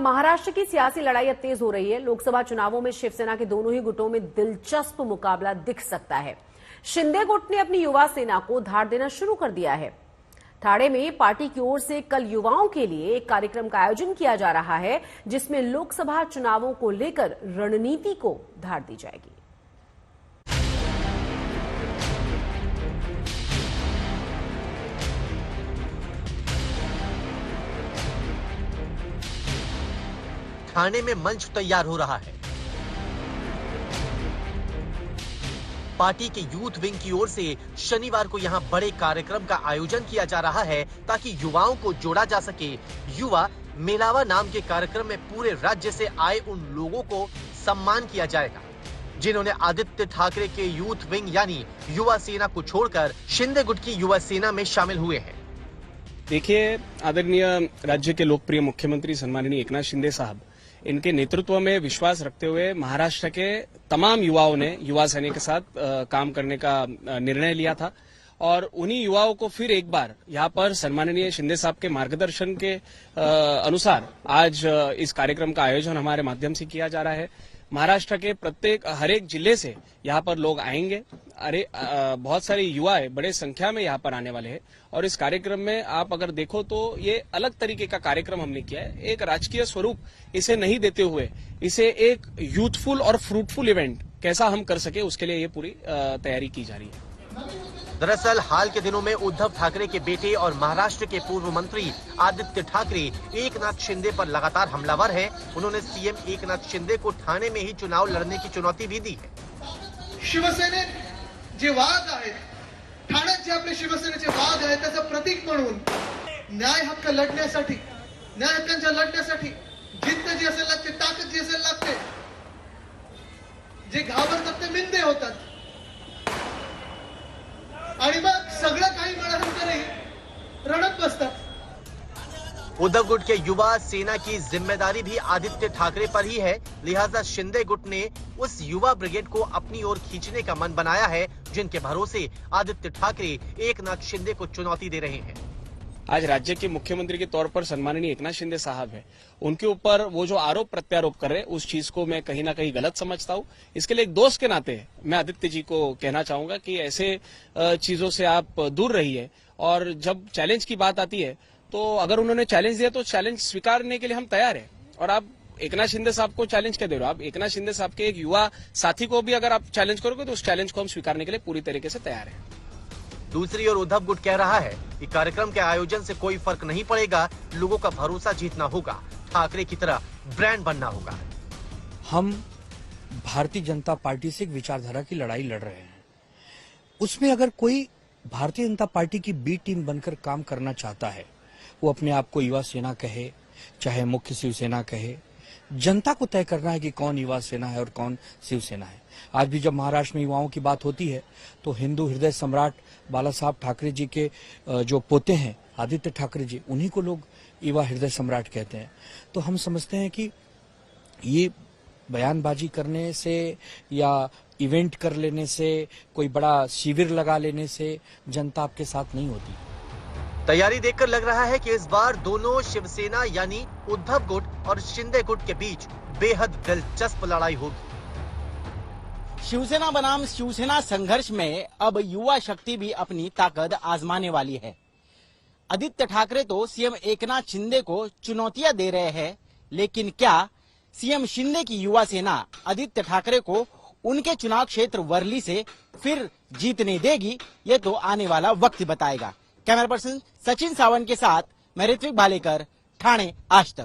महाराष्ट्र की सियासी लड़ाई अब तेज हो रही है। लोकसभा चुनावों में शिवसेना के दोनों ही गुटों में दिलचस्प मुकाबला दिख सकता है। शिंदे गुट ने अपनी युवा सेना को धार देना शुरू कर दिया है। ठाणे में पार्टी की ओर से कल युवाओं के लिए एक कार्यक्रम का आयोजन किया जा रहा है, जिसमें लोकसभा चुनावों को लेकर रणनीति को धार दी जाएगी। ठाणे में मंच तैयार हो रहा है। पार्टी के यूथ विंग की ओर से शनिवार को यहां बड़े कार्यक्रम का आयोजन किया जा रहा है ताकि युवाओं को जोड़ा जा सके। युवा मेलावा नाम के कार्यक्रम में पूरे राज्य से आए उन लोगों को सम्मान किया जाएगा जिन्होंने आदित्य ठाकरे के यूथ विंग यानी युवा सेना को छोड़कर शिंदे गुट की युवा सेना में शामिल हुए हैं। देखिए, आदरणीय राज्य के लोकप्रिय मुख्यमंत्री सम्माननीय एकनाथ शिंदे साहब, इनके नेतृत्व में विश्वास रखते हुए महाराष्ट्र के तमाम युवाओं ने युवा सेना के साथ काम करने का निर्णय लिया था और उन्हीं युवाओं को फिर एक बार यहाँ पर सम्माननीय शिंदे साहब के मार्गदर्शन के अनुसार आज इस कार्यक्रम का आयोजन हमारे माध्यम से किया जा रहा है। महाराष्ट्र के हर एक जिले से यहाँ पर लोग आएंगे। बहुत सारे युवा बड़े संख्या में यहाँ पर आने वाले हैं और इस कार्यक्रम में आप अगर देखो तो ये अलग तरीके का कार्यक्रम हमने किया है। एक राजकीय स्वरूप इसे नहीं देते हुए इसे एक यूथफुल और फ्रूटफुल इवेंट कैसा हम कर सके, उसके लिए ये पूरी तैयारी की जा रही है। दरअसल हाल के दिनों में उद्धव ठाकरे के बेटे और महाराष्ट्र के पूर्व मंत्री आदित्य ठाकरे एकनाथ शिंदे पर लगातार हमलावर हैं। उन्होंने सीएम एकनाथ शिंदे को ठाणे में ही चुनाव लड़ने की चुनौती भी दी है। शिवसेनेत जे वाद आहेत, ठाण्यात जे आपले शिवसेनेचे वाद आहेत त्याचं प्रतीक म्हणून न्याय हक्क लढण्यासाठी, न्याय हक्कांच्या लढण्यासाठी जिद्द जी असेल लागते, ताकद जी असेल लागते, जे घाबरतात ते मिंदे होतात आणि मग सगळं काही मिळाल्यानंतरही रडत बसतात। उद्धव गुट के युवा सेना की जिम्मेदारी भी आदित्य ठाकरे पर ही है, लिहाजा शिंदे गुट ने उस युवा ब्रिगेड को अपनी ओर खींचने का मन बनाया है जिनके भरोसे आदित्य ठाकरे एकनाथ शिंदे को चुनौती दे रहे हैं। आज राज्य के मुख्यमंत्री के तौर पर सम्माननीय एकनाथ शिंदे साहब है, उनके ऊपर वो जो आरोप प्रत्यारोप कर रहे हैं उस चीज को मैं कहीं ना कहीं गलत समझता हूं। इसके लिए एक दोस्त के नाते मैं आदित्य जी को कहना चाहूंगा कि ऐसे चीजों से आप दूर रहिए और जब चैलेंज की बात आती है तो अगर उन्होंने चैलेंज दिया तो चैलेंज स्वीकारने के लिए हम तैयार हैं। और आप एकनाथ शिंदे साहब को चैलेंज क्या दे रहे हो? आप एकनाथ शिंदे साहब के एक युवा साथी को भी अगर आप चैलेंज करोगे तो उस चैलेंज को हम स्वीकारने के लिए पूरी तरीके से तैयार हैं। दूसरी ओर उद्धव गुट कह रहा है कि कार्यक्रम के आयोजन से कोई फर्क नहीं पड़ेगा, लोगों का भरोसा जीतना होगा, ठाकरे की तरह ब्रांड बनना होगा। हम भारतीय जनता पार्टी से एक विचारधारा की लड़ाई लड़ रहे हैं। उसमें अगर कोई भारतीय जनता पार्टी की बी टीम बनकर काम करना चाहता है, वो अपने आप को युवा सेना कहे चाहे मुख्य शिवसेना कहे, जनता को तय करना है कि कौन युवा सेना है और कौन शिवसेना है। आज भी जब महाराष्ट्र में युवाओं की बात होती है तो हिंदू हृदय सम्राट बाला साहब ठाकरे जी के जो पोते हैं आदित्य ठाकरे जी, उन्हीं को लोग युवा हृदय सम्राट कहते हैं। तो हम समझते हैं कि ये बयानबाजी करने से या इवेंट कर लेने से, कोई बड़ा शिविर लगा लेने से जनता आपके साथ नहीं होती। तैयारी देखकर लग रहा है कि इस बार दोनों शिवसेना यानी उद्धव गुट और शिंदे गुट के बीच बेहद दिलचस्प लड़ाई होगी। शिवसेना बनाम शिवसेना संघर्ष में अब युवा शक्ति भी अपनी ताकत आजमाने वाली है। आदित्य ठाकरे तो सीएम एकनाथ शिंदे को चुनौतियां दे रहे हैं, लेकिन क्या सीएम शिंदे की युवा सेना आदित्य ठाकरे को उनके चुनाव क्षेत्र वर्ली से फिर जीतने देगी? ये तो आने वाला वक्त बताएगा। कैमरा पर्सन सचिन सावंत के साथ मैं ऋत्विक भालेकर, ठाणे आज तक।